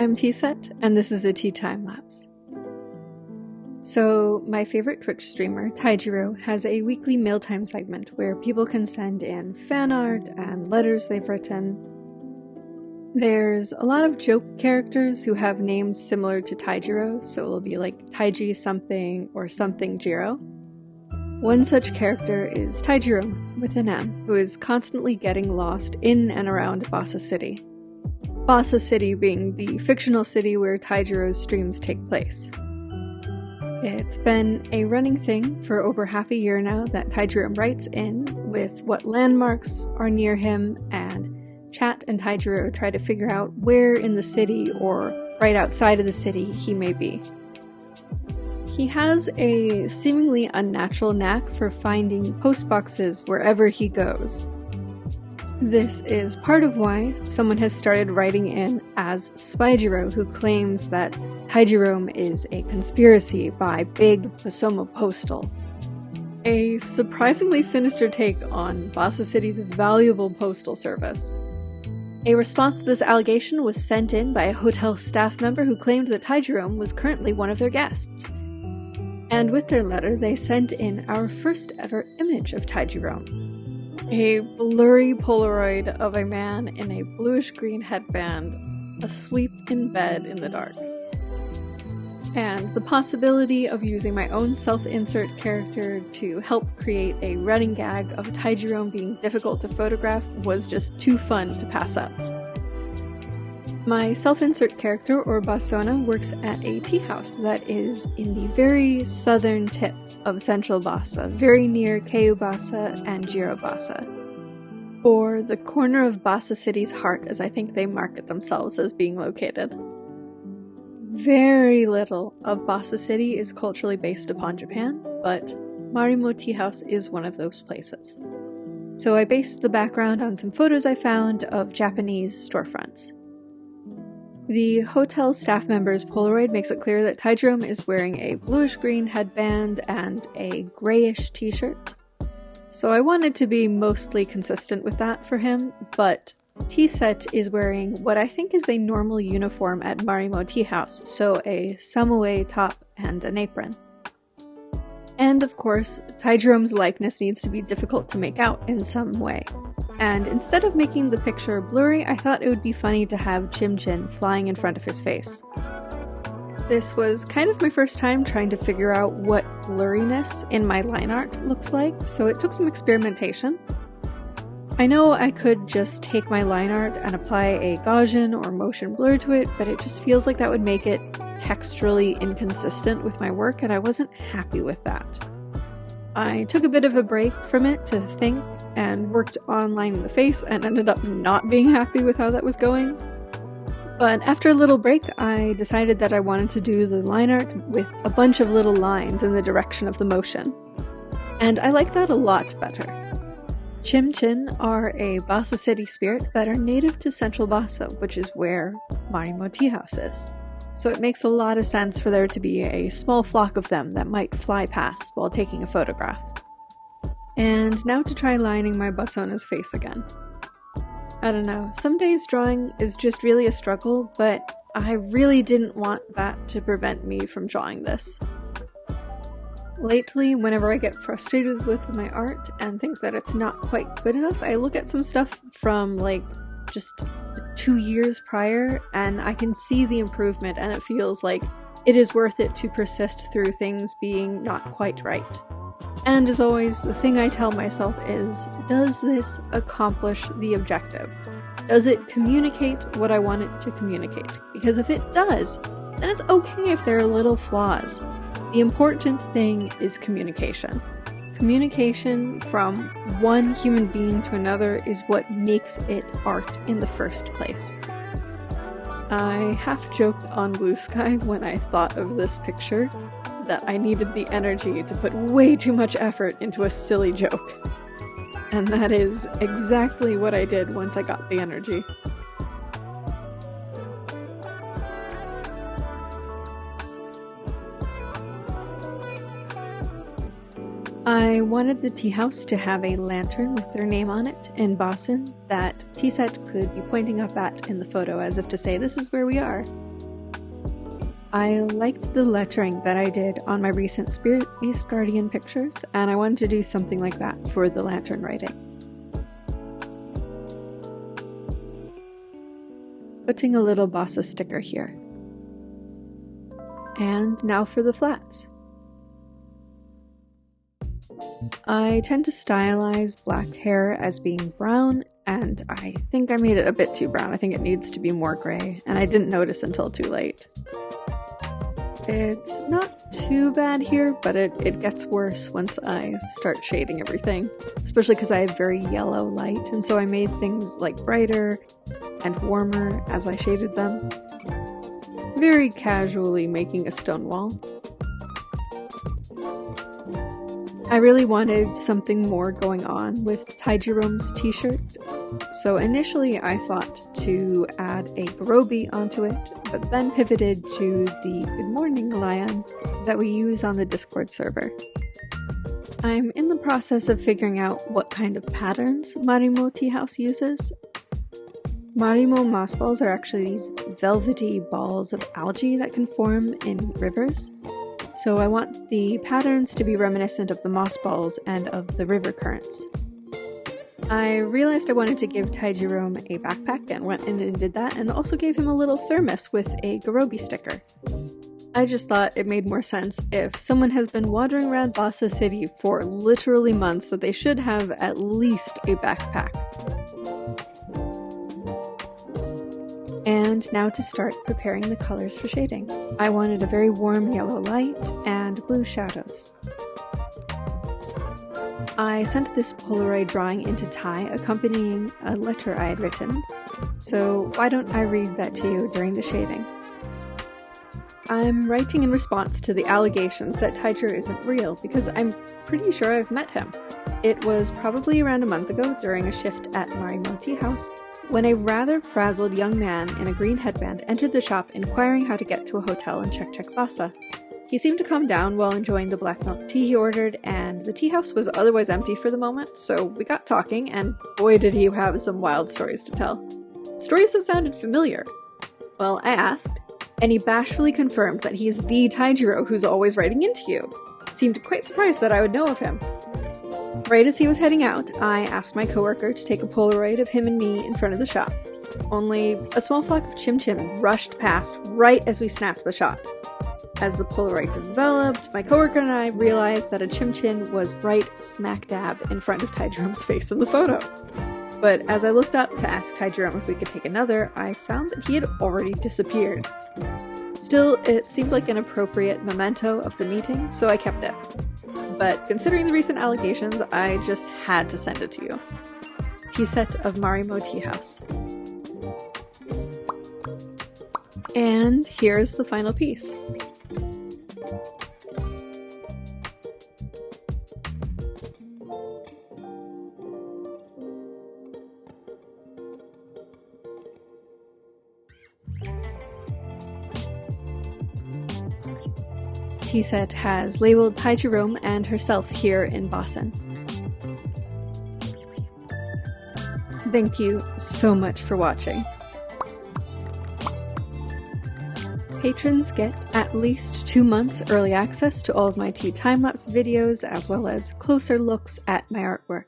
I'm T-Set, and this is a Tea Time Lapse. So, my favorite Twitch streamer, Taijiro, has a weekly mealtime segment where people can send in fan art and letters they've written. There's a lot of joke characters who have names similar to Taijiro, so it'll be like Taiji something or something Jiro. One such character is Taijiro, with an M, who is constantly getting lost in and around Basa City. Basa City being the fictional city where Taijiro's streams take place. It's been a running thing for over half a year now that Taijiro writes in with what landmarks are near him, and Chat and Taijiro try to figure out where in the city or right outside of the city he may be. He has a seemingly unnatural knack for finding postboxes wherever he goes. This is part of why someone has started writing in as Spyjiro, who claims that Taijiro is a conspiracy by Big Basomo Postal. A surprisingly sinister take on Basa City's valuable postal service. A response to this allegation was sent in by a hotel staff member who claimed that Taijiro was currently one of their guests. And with their letter, they sent in our first ever image of Taijiro. A blurry Polaroid of a man in a bluish-green headband, asleep in bed in the dark. And the possibility of using my own self-insert character to help create a running gag of Taijiro being difficult to photograph was just too fun to pass up. My self-insert character, or Basona, works at a tea house that is in the very southern tip of central Basa, very near Keiubasa and Jirobasa. Or the corner of Basa City's heart, as I think they market themselves as being located. Very little of Basa City is culturally based upon Japan, but Marimo Tea House is one of those places. So I based the background on some photos I found of Japanese storefronts. The hotel staff member's Polaroid makes it clear that Taijiro is wearing a bluish-green headband and a grayish t-shirt. So I wanted to be mostly consistent with that for him, but T-Set is wearing what I think is a normal uniform at Marimo Tea House, so a samoe top and an apron. And of course, Taijiro's likeness needs to be difficult to make out in some way. And instead of making the picture blurry, I thought it would be funny to have Chim-Chin flying in front of his face. This was kind of my first time trying to figure out what blurriness in my line art looks like, so it took some experimentation. I know I could just take my line art and apply a Gaussian or motion blur to it, but it just feels like that would make it texturally inconsistent with my work, and I wasn't happy with that. I took a bit of a break from it to think and worked on lining the face and ended up not being happy with how that was going. But after a little break, I decided that I wanted to do the line art with a bunch of little lines in the direction of the motion. And I like that a lot better. Chim-Chin are a Basa City spirit that are native to central Basa, which is where Marimo Tea House is. So it makes a lot of sense for there to be a small flock of them that might fly past while taking a photograph. And now to try lining my Basona's face again. I don't know, some days drawing is just really a struggle, but I really didn't want that to prevent me from drawing this. Lately, whenever I get frustrated with my art and think that it's not quite good enough, I look at some stuff from just 2 years prior, and I can see the improvement, and it feels like it is worth it to persist through things being not quite right. And as always, the thing I tell myself is, does this accomplish the objective? Does it communicate what I want it to communicate? Because if it does, then it's okay if there are little flaws. The important thing is communication. Communication from one human being to another is what makes it art in the first place. I half joked on Blue Sky when I thought of this picture that I needed the energy to put way too much effort into a silly joke. And that is exactly what I did once I got the energy. I wanted the tea house to have a lantern with their name on it in Basan that T-Set could be pointing up at in the photo as if to say, this is where we are. I liked the lettering that I did on my recent Spirit Beast Guardian pictures, and I wanted to do something like that for the lantern writing. Putting a little Bossa sticker here. And now for the flats. I tend to stylize black hair as being brown, and I think I made it a bit too brown. I think it needs to be more gray, and I didn't notice until too late. It's not too bad here, but it gets worse once I start shading everything, especially because I have very yellow light, and so I made things like brighter and warmer as I shaded them, very casually making a stone wall. I really wanted something more going on with Ty Jerome's t-shirt, so initially I thought to add a Garobi onto it, but then pivoted to the Good Morning Lion that we use on the Discord server. I'm in the process of figuring out what kind of patterns Marimo Tea House uses. Marimo moss balls are actually these velvety balls of algae that can form in rivers. So I want the patterns to be reminiscent of the moss balls and of the river currents. I realized I wanted to give Ty Jerome a backpack and went in and did that, and also gave him a little thermos with a Garobi sticker. I just thought it made more sense if someone has been wandering around Bossa City for literally months that they should have at least a backpack. And now to start preparing the colors for shading. I wanted a very warm yellow light and blue shadows. I sent this Polaroid drawing into Ty accompanying a letter I had written, so why don't I read that to you during the shading? I'm writing in response to the allegations that Tyger isn't real because I'm pretty sure I've met him. It was probably around a month ago during a shift at Marimo Tea House when a rather frazzled young man in a green headband entered the shop inquiring how to get to a hotel in Chek Chek Bossa. He seemed to calm down while enjoying the black milk tea he ordered, and the tea house was otherwise empty for the moment, so we got talking, and boy did he have some wild stories to tell. Stories that sounded familiar. Well, I asked, and he bashfully confirmed that he's the Taijiro who's always writing into you. Seemed quite surprised that I would know of him. Right as he was heading out, I asked my coworker to take a Polaroid of him and me in front of the shop. Only a small flock of Chim Chim rushed past right as we snapped the shot. As the Polaroid developed, my coworker and I realized that a Chim Chim was right smack dab in front of Ty Jerome's face in the photo. But as I looked up to ask Ty Jerome if we could take another, I found that he had already disappeared. Still, it seemed like an appropriate memento of the meeting, so I kept it. But considering the recent allegations, I just had to send it to you. Tea set of Marimo Tea House. And here's the final piece. Tea set has labeled Ty Jerome and herself here in Boston. Thank you so much for watching. Patrons get at least 2 months early access to all of my tea time-lapse videos, as well as closer looks at my artwork.